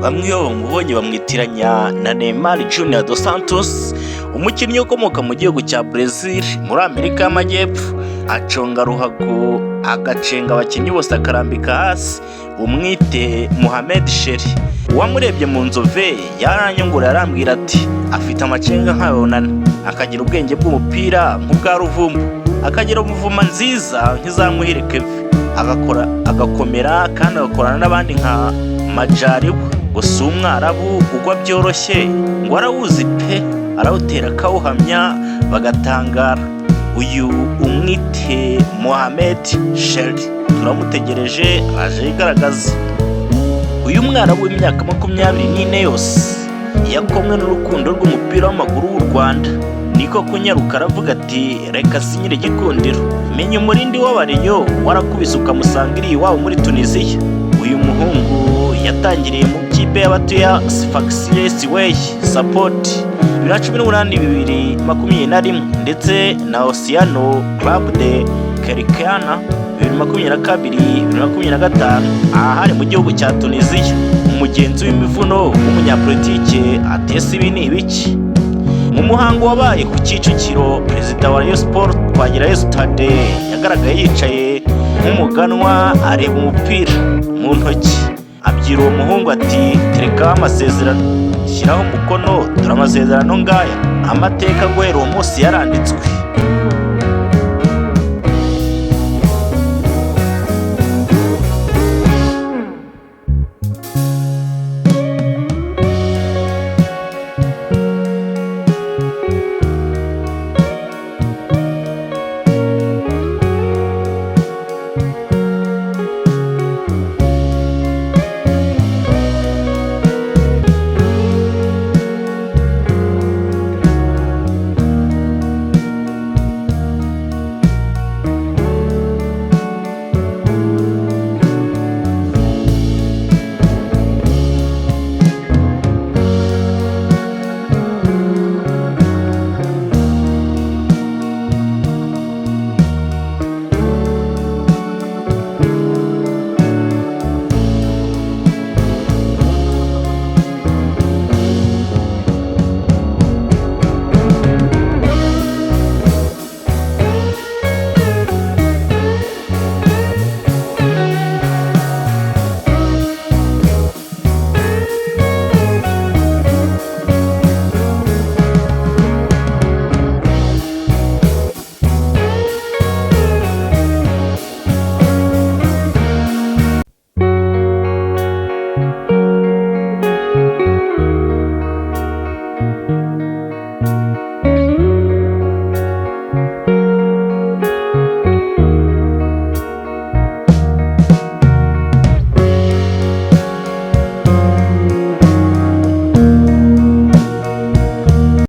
bamwe bamubonye bamwitiranya na NEYMAR Junior dos Santos, umukinnyi ukomoka mu gihugu cya Brazil muri Amerika y'Amajyepfo. Aconga ruhago agacenga abakinnyi bose akarambika hasi. Umwite Mohamad Chelly, uwamurebye mu nzove yaranyongora arambwira ati afite amacenga nk'ayonana, akagira ubwenge bw'umupira nk'ubwa Ruvumbu, akagira umuvuma nziza nk'izamuhire Kevin, agakomera kandi agakorana n'abandi nka Majariwa. Gusa umwarabu ugwa byoroshye ngo arawuzi pe, arawutera akawuhamya bagatangara. Uyu umwite Mohamad Chelly turamutegereje aje yigaragaza. Uyu mwarabu w'imyaka 24 yose yakomwe n'urukundo rw'umupira w'amaguru w'u Rwanda, niko kunyaruka aravuga ati reka sinyire igikundiro. Menya umurindi w'abariyo warakubise ukamusanga iri iwabo muri Tunisia. Uyu muhungu yatangiriye mu kipe y'abatuya Sfaxien Way Support 2018-2021 ndetse na Oceano Club de Kerikana 2022-2025 ahari mu gihugu cya Tunisia. Umugenzi w'imivuno w'umunyapolitike atese ibi ni ibiki. Mu muhango wabaye ku Kicukiro, perezida wa Rayon Sport agira stade yagaragaye yicaye nk'umuganwa areba umupira mu ntoki. Abyira uwo muhungu ati tereka amasezerano, shyiraho umukono, dore amasezerano ngaya, amateka guhera uwo munsi yaranditswe.